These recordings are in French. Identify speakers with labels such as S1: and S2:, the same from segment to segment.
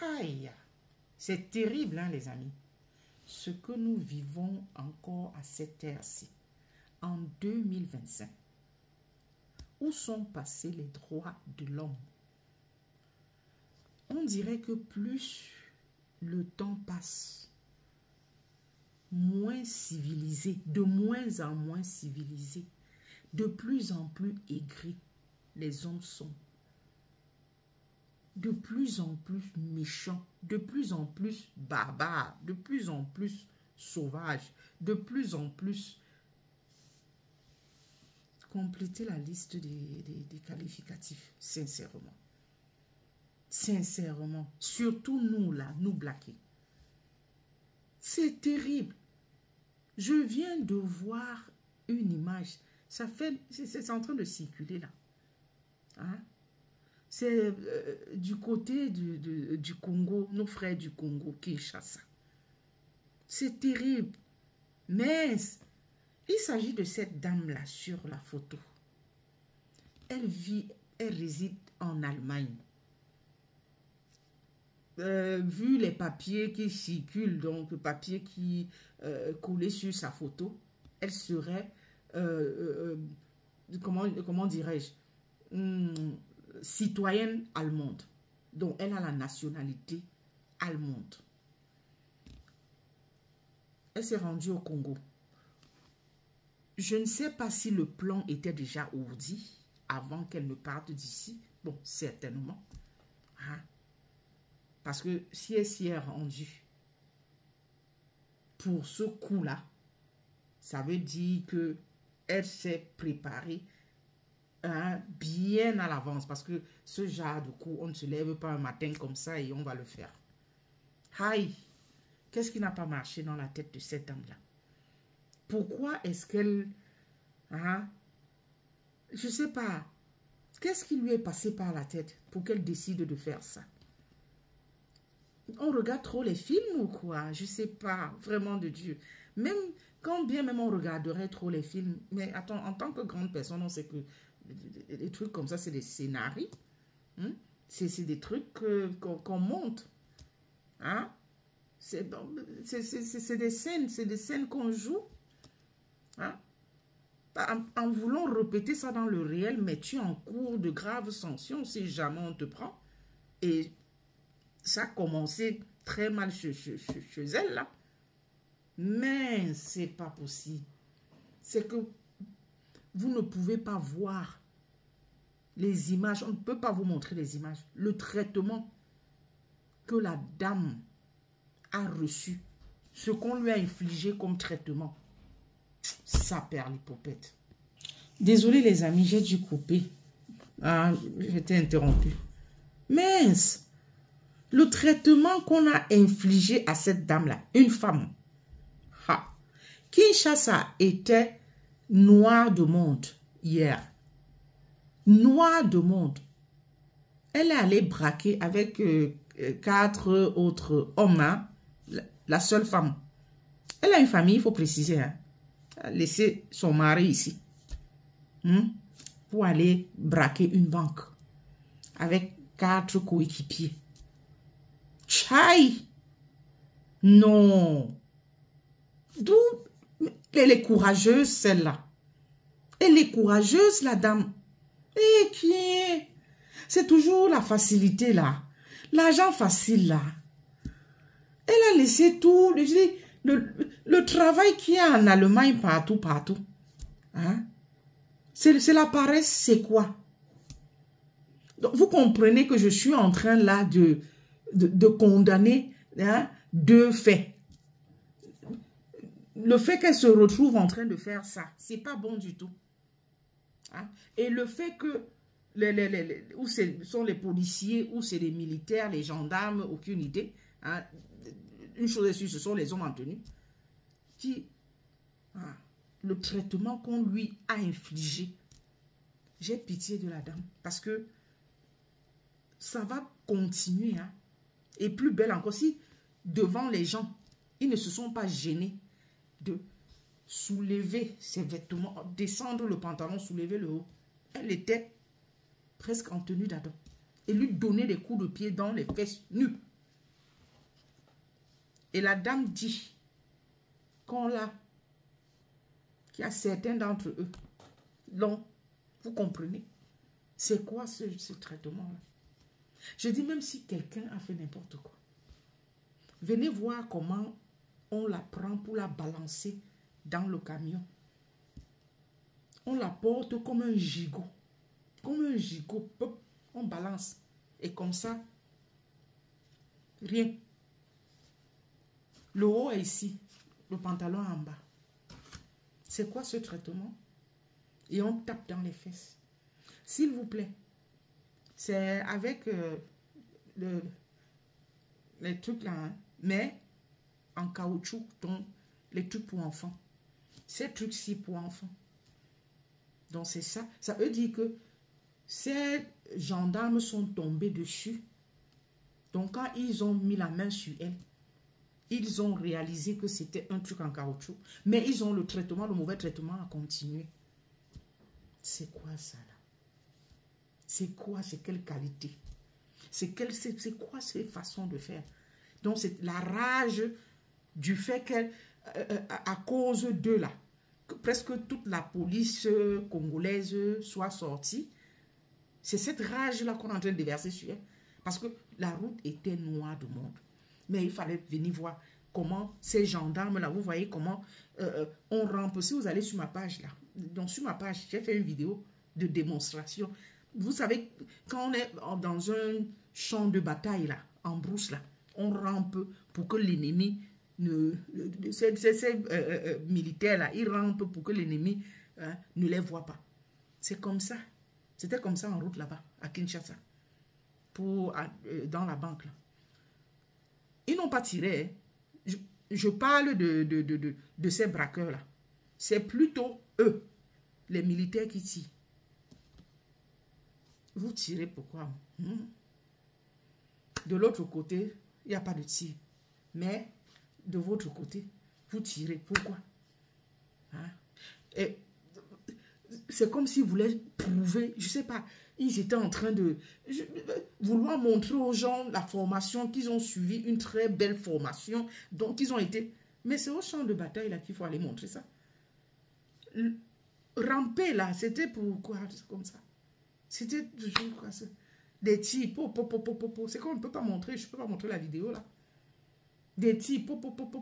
S1: Aïe, c'est terrible, hein, les amis. Ce que nous vivons encore à cette ère-ci, en 2025. Où sont passés les droits de l'homme? On dirait que plus le temps passe, moins civilisé, de moins en moins civilisé, de plus en plus aigris, les hommes sont. De plus en plus méchants, de plus en plus barbares, de plus en plus sauvages, de plus en plus... Complétez la liste des qualificatifs, sincèrement. Sincèrement. Surtout nous, là, nous blaqués. C'est terrible. Je viens de voir une image. Ça fait... C'est en train de circuler, là. Hein? C'est du côté du Congo, nos frères du Congo, Kinshasa. C'est terrible. Mais il s'agit de cette dame-là sur la photo. Elle réside en Allemagne. Vu les papiers qui circulent, donc le papier qui collé sur sa photo, elle serait, comment dirais-je, citoyenne allemande. Donc, elle a la nationalité allemande. Elle s'est rendue au Congo. Je ne sais pas si le plan était déjà ourdi avant qu'elle ne parte d'ici. Bon, certainement. Hein? Parce que si elle s'y est rendue pour ce coup-là, ça veut dire qu'elle s'est préparée bien à l'avance. Parce que ce genre de coup, on ne se lève pas un matin comme ça et on va le faire. Aïe! Qu'est-ce qui n'a pas marché dans la tête de cette dame-là? Pourquoi est-ce qu'elle... Hein? Je ne sais pas. Qu'est-ce qui lui est passé par la tête pour qu'elle décide de faire ça? On regarde trop les films ou quoi? Je ne sais pas. Vraiment de Dieu. Même quand bien même on regarderait trop les films. Mais attends, en tant que grande personne, on sait que les trucs comme ça, c'est des scénarios. Hein? C'est des trucs qu'on monte. Hein? C'est des scènes qu'on joue. Hein? En voulant répéter ça dans le réel, mais tu es en cours de graves sanctions si jamais on te prend. Et ça a commencé très mal chez elle, là. Mais c'est pas possible. C'est que vous ne pouvez pas voir les images. On ne peut pas vous montrer les images. Le traitement que la dame a reçu, ce qu'on lui a infligé comme traitement, ça perd l'hypopète. Désolé les amis, j'ai dû couper. Ah, j'étais interrompu. Mince! Le traitement qu'on a infligé à cette dame-là, une femme. Ha! Kinshasa était noire de monde hier. Noire de monde. Elle est allée braquer avec 4 autres hommes, hein? La seule femme. Elle a une famille, il faut préciser. Hein? Elle a laissé son mari ici. Pour aller braquer une banque. Avec 4 coéquipiers. Tchaï! Non! D'où elle est courageuse, celle-là. Elle est courageuse, la dame. Et qui est? C'est toujours la facilité, là. L'argent facile, là. Elle a laissé tout. Le travail qu'il y a en Allemagne, partout. Hein? C'est la paresse, c'est quoi? Donc, vous comprenez que je suis en train, là, de condamner, hein, 2 faits. Le fait qu'elle se retrouve en train de faire ça, c'est pas bon du tout. Hein? Et le fait que où ce sont les policiers, où c'est les militaires, les gendarmes, aucune idée. Hein? Une chose est sûre, ce sont les hommes en tenue. Le traitement qu'on lui a infligé, j'ai pitié de la dame. Parce que ça va continuer. Hein? Et plus belle encore, si devant les gens, ils ne se sont pas gênés de soulever ses vêtements, descendre le pantalon, soulever le haut. Elle était presque en tenue d'Adam. Et lui donner des coups de pied dans les fesses nues. Et la dame dit qu'on l'a, qu'il y a certains d'entre eux. Donc, vous comprenez? C'est quoi ce traitement-là? Je dis même si quelqu'un a fait n'importe quoi. Venez voir comment on la prend pour la balancer dans le camion. On la porte comme un gigot. Comme un gigot. On balance. Et comme ça, rien. Le haut est ici. Le pantalon en bas. C'est quoi ce traitement? Et on tape dans les fesses. S'il vous plaît. C'est avec les trucs là. Hein, mais en caoutchouc. Donc, les trucs pour enfants. Ces trucs-ci pour enfants. Donc, c'est ça. Ça veut dire que ces gendarmes sont tombés dessus. Donc, quand ils ont mis la main sur elle, ils ont réalisé que c'était un truc en caoutchouc. Mais ils ont le traitement, le mauvais traitement à continuer. C'est quoi ça là? C'est quoi? C'est quelle qualité? C'est quoi ces façons de faire? Donc, c'est la rage du fait qu'elle, à cause d'eux là, que presque toute la police congolaise soit sortie. C'est cette rage-là qu'on est en train de déverser sur elle. Parce que la route était noire de monde. Mais il fallait venir voir comment ces gendarmes-là, vous voyez comment on rampe. Si vous allez sur ma page là, donc sur ma page, j'ai fait une vidéo de démonstration. Vous savez, quand on est dans un champ de bataille là, en brousse là, on rampe pour que l'ennemi ces militaires là, ils rampent pour que l'ennemi ne les voit pas. C'est comme ça. C'était comme ça en route là-bas, à Kinshasa, dans la banque là. Ils n'ont pas tiré. Hein. Je parle de ces braqueurs là. C'est plutôt eux, les militaires qui tirent. Vous tirez pourquoi? De l'autre côté, il n'y a pas de tir. Mais de votre côté, vous tirez. Pourquoi? Hein? Et c'est comme s'ils voulaient prouver, je ne sais pas, ils étaient en train de vouloir montrer aux gens la formation, qu'ils ont suivi, une très belle formation. Donc, ils ont été... Mais c'est au champ de bataille là qu'il faut aller montrer ça. Ramper là, c'était pourquoi? C'est comme ça. C'était toujours quoi, des tirs, c'est qu'on ne peut pas montrer, je ne peux pas montrer la vidéo là. Des tirs, Pourquoi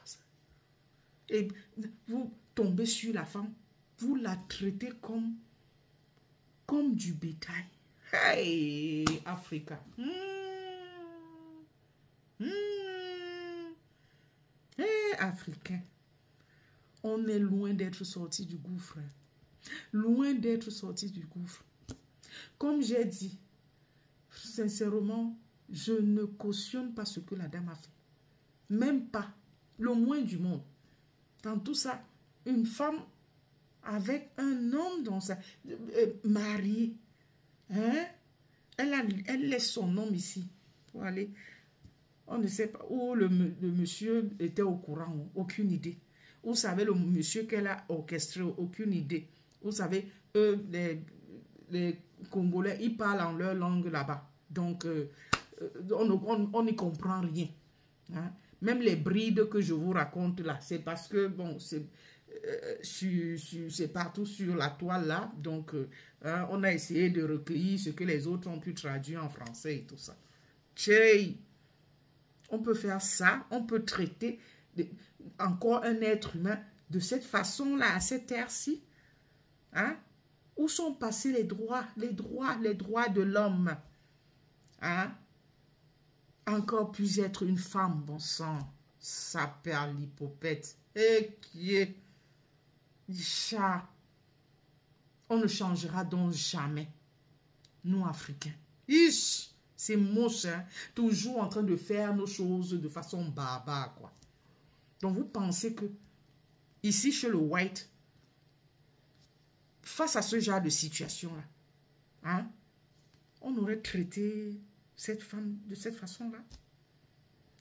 S1: ça? Et vous tombez sur la femme, vous la traitez comme du bétail. Hey, Africa. Hey, Africain. On est loin d'être sorti du gouffre. Loin d'être sorti du gouffre. Comme j'ai dit, sincèrement, je ne cautionne pas ce que la dame a fait. Même pas. Le moins du monde. Dans tout ça, une femme avec un homme dans sa... mariée. Hein? Elle laisse son homme ici pour aller... On ne sait pas où le monsieur était au courant. Aucune idée. Vous savez, le monsieur qu'elle a orchestré, aucune idée. Vous savez, eux, les Congolais, ils parlent en leur langue là-bas. Donc, on n'y comprend rien. Hein? Même les brides que je vous raconte là, c'est parce que, bon, c'est partout sur la toile là. Donc, hein, on a essayé de recueillir ce que les autres ont pu traduire en français et tout ça. Tchèi! On peut faire ça, on peut traiter encore un être humain de cette façon-là, à cette terre-ci. Hein? Où sont passés les droits de l'homme? Hein? Encore plus être une femme, bon sang, ça perd l'hypopète. Et qui est chat. On ne changera donc jamais. Nous, Africains. Ish! C'est moche, hein? Toujours en train de faire nos choses de façon barbare, quoi. Donc, vous pensez que ici, chez le white, face à ce genre de situation-là, hein, on aurait traité cette femme de cette façon-là?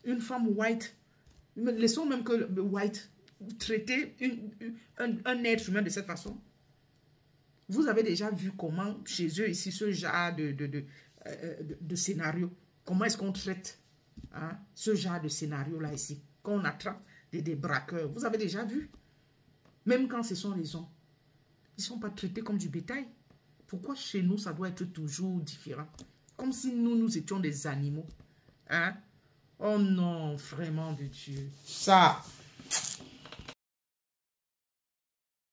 S1: Une femme white, laissons même que le white, traiter un être humain de cette façon. Vous avez déjà vu comment, chez eux, ici, ce genre de scénario, comment est-ce qu'on traite Hein? Ce genre de scénario-là ici, quand on attrape des braqueurs, vous avez déjà vu? Même quand ce sont les hommes, ils ne sont pas traités comme du bétail. Pourquoi chez nous, ça doit être toujours différent? Comme si nous étions des animaux. Hein? Oh non, vraiment, veux-tu. Ça...